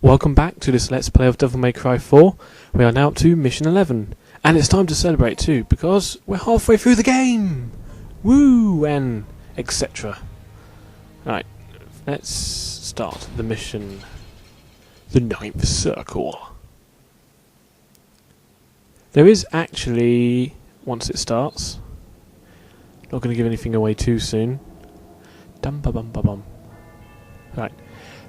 Welcome back to this Let's Play of Devil May Cry 4. We are now up to Mission 11. And it's time to celebrate too, because we're halfway through the game! Woo! And etc. Right, let's start the mission. The Ninth Circle. There is actually, once it starts, not going to give anything away too soon. Dum-ba-bum-ba-bum. Right.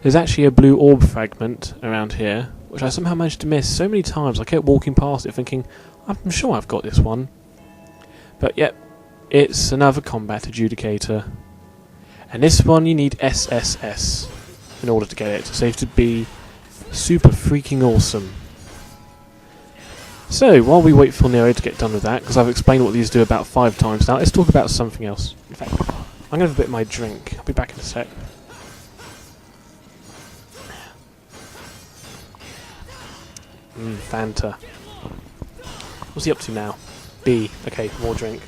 There's actually a blue orb fragment around here, which I somehow managed to miss so many times. I kept walking past it thinking, I'm sure I've got this one. But yep, it's another combat adjudicator. And this one you need SSS in order to get it. So you have to be super freaking awesome. So, while we wait for Nero to get done with that, because I've explained what these do about 5 times now, let's talk about something else. In fact, I'm going to have a bit of my drink. I'll be back in a sec. Fanta. What's he up to now? B. Okay, more drink.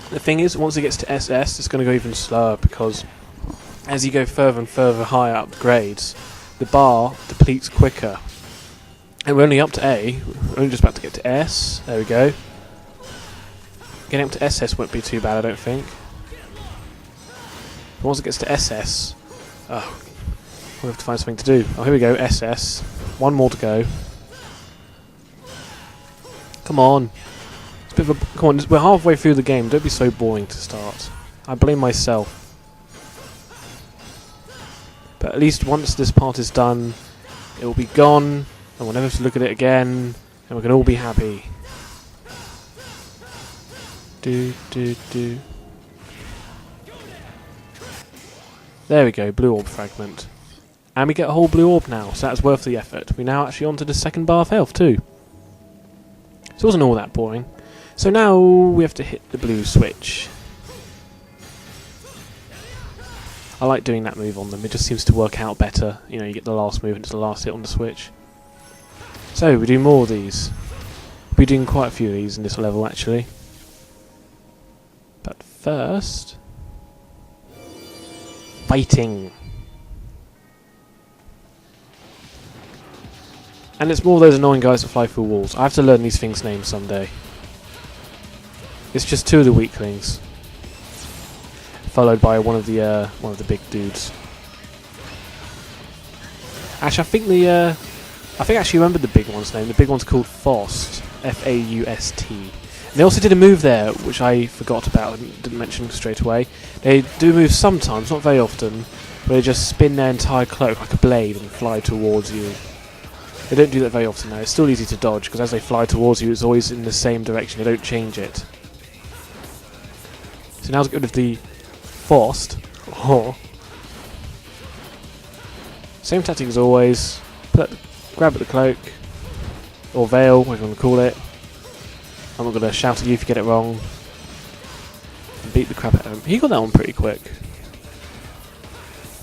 The thing is, once it gets to SS, it's going to go even slower, because as you go further and further higher up the grades, the bar depletes quicker. And we're only up to A. We're only just about to get to S. There we go. Getting up to SS won't be too bad, I don't think. But once it gets to SS... oh, we'll have to find something to do. Oh, here we go, SS. One more to go. Come on. It's a bit of a... come on, we're halfway through the game. Don't be so boring to start. I blame myself. But at least once this part is done, it will be gone, and we'll never have to look at it again, and we can all be happy. Do. There we go, blue orb fragment. And we get a whole blue orb now, so that's worth the effort. We're now actually onto the second bar of health too. So it wasn't all that boring. So now we have to hit the blue switch. I like doing that move on them, it just seems to work out better. You know, you get the last move and it's the last hit on the switch. So, we do more of these. We're doing quite a few of these in this level actually. But first... fighting! And it's more of those annoying guys that fly through walls. I have to learn these things' names someday. It's just 2 of the weaklings, followed by one of the big dudes. Actually, I think I actually remembered the big one's name. The big one's called Faust, F-A-U-S-T. And they also did a move there, which I forgot about and didn't mention straight away. They do move sometimes, not very often, where they just spin their entire cloak like a blade and fly towards you. They don't do that very often now. It's still easy to dodge, because as they fly towards you, it's always in the same direction. They don't change it. So now let's get rid of the Faust. Oh. Same tactic as always. Grab at the cloak, or veil, whatever you want to call it. I'm not going to shout at you if you get it wrong. And beat the crap out of him. He got that one pretty quick.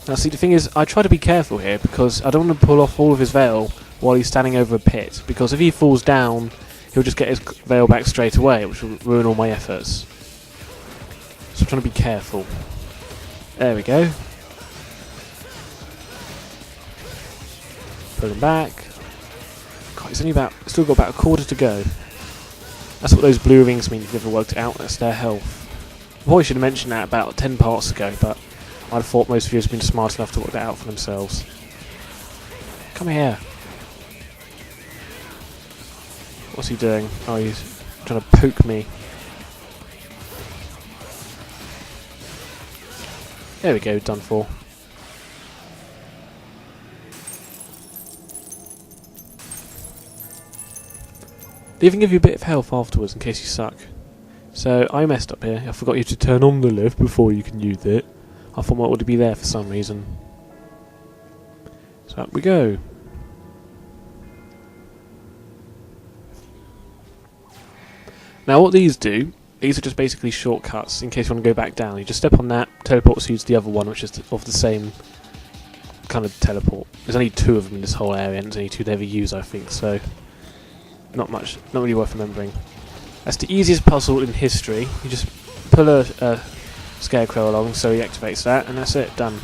Now see, the thing is, I try to be careful here, because I don't want to pull off all of his veil while he's standing over a pit, because if he falls down, he'll just get his veil back straight away, which will ruin all my efforts. So I'm trying to be careful. There we go. Pull him back. God, it's only still got about a quarter to go. That's what those blue rings mean if you've never worked it out. That's their health. I probably should have mentioned that about 10 parts ago, but I'd have thought most of you have been smart enough to work that out for themselves. Come here. What's he doing? Oh, he's trying to poke me. There we go, done for. They even give you a bit of health afterwards in case you suck. So, I messed up here. I forgot you to turn on the lift before you can use it. I thought it would be there for some reason. So up we go. Now what these do, these are just basically shortcuts in case you want to go back down. You just step on that, teleports you to the other one, which is of the same kind of teleport. There's only 2 of them in this whole area, and there's only 2 they ever use, I think, so not really worth remembering. That's the easiest puzzle in history. You just pull a Scarecrow along, so he activates that, and that's it, done.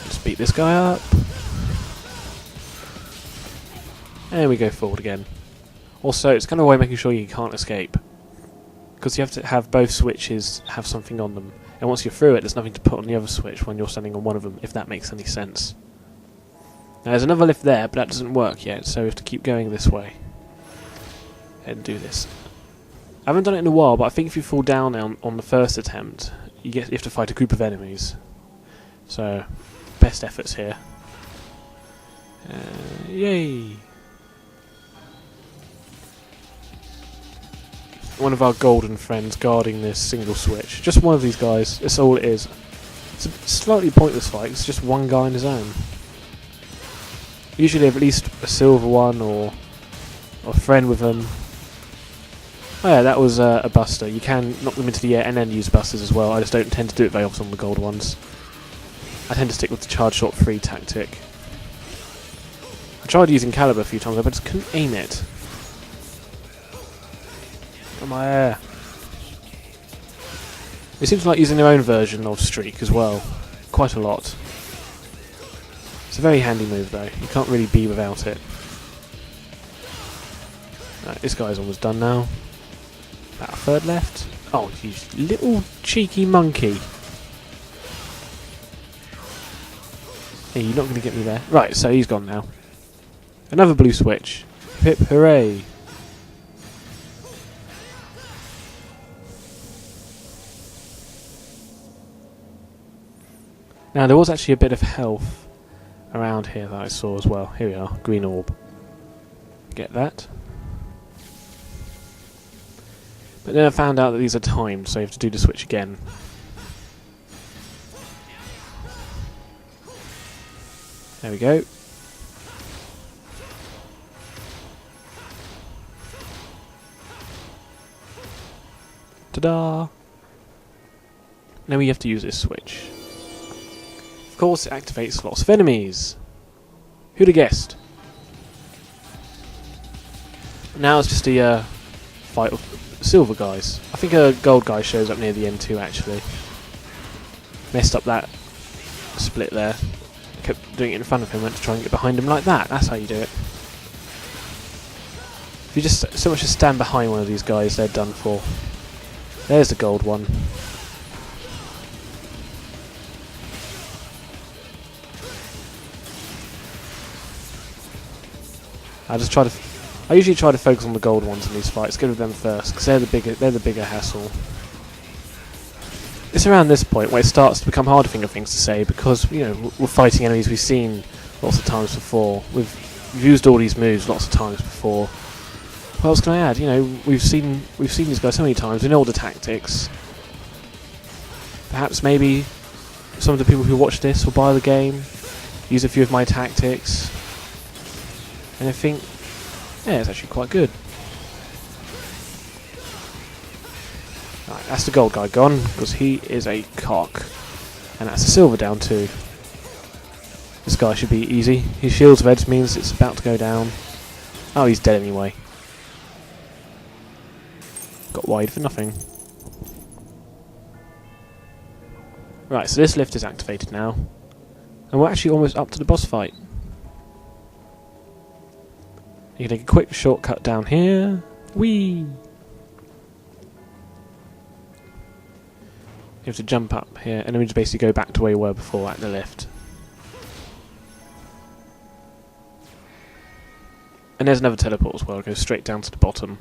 Just beat this guy up. And we go forward again. Also, it's kind of a way of making sure you can't escape. Because you have to have both switches have something on them. And once you're through it, there's nothing to put on the other switch when you're standing on one of them, if that makes any sense. Now, there's another lift there, but that doesn't work yet, so we have to keep going this way. And do this. I haven't done it in a while, but I think if you fall down on the first attempt, you have to fight a group of enemies. So, best efforts here. Yay! One of our golden friends guarding this single switch. Just one of these guys. That's all it is. It's a slightly pointless fight. It's just one guy on his own. Usually have at least a silver one or a friend with them. Oh yeah, that was a buster. You can knock them into the air and then use busters as well. I just don't tend to do it very often on the gold ones. I tend to stick with the charge shot free tactic. I tried using Caliber a few times, but I just couldn't aim it. Got my air. It seems like using their own version of Streak as well. Quite a lot. It's a very handy move though. You can't really be without it. Right, this guy's almost done now. About a third left. Oh, you little cheeky monkey. Hey, you're not going to get me there. Right, so he's gone now. Another blue switch. Hip hooray. Now, there was actually a bit of health around here that I saw as well. Here we are, green orb. Get that. But then I found out that these are timed, so you have to do the switch again. There we go. Ta-da! Now we have to use this switch. Of course, it activates lots of enemies. Who'd have guessed? Now it's just a fight of silver guys. I think a gold guy shows up near the end too, actually. Messed up that split there. Kept doing it in front of him, went to try and get behind him like that. That's how you do it. If you just so much as stand behind one of these guys, they're done for. There's the gold one. I usually try to focus on the gold ones in these fights. Get rid of them first, because they're the bigger hassle. It's around this point where it starts to become hard to think of things to say, because we're fighting enemies we've seen lots of times before. We've used all these moves lots of times before. What else can I add? We've seen these guys so many times. We know all the tactics. Perhaps maybe some of the people who watch this will buy the game, use a few of my tactics, and I think, yeah, it's actually quite good. Right, that's the gold guy gone, because he is a cock. And that's a silver down too. This guy should be easy. His shield's red means it's about to go down. Oh, he's dead anyway. Got wide for nothing. Right, so this lift is activated now. And we're actually almost up to the boss fight. You can take a quick shortcut down here. Whee! You have to jump up here, and then we just basically go back to where you were before at the lift. And there's another teleport as well, it goes straight down to the bottom.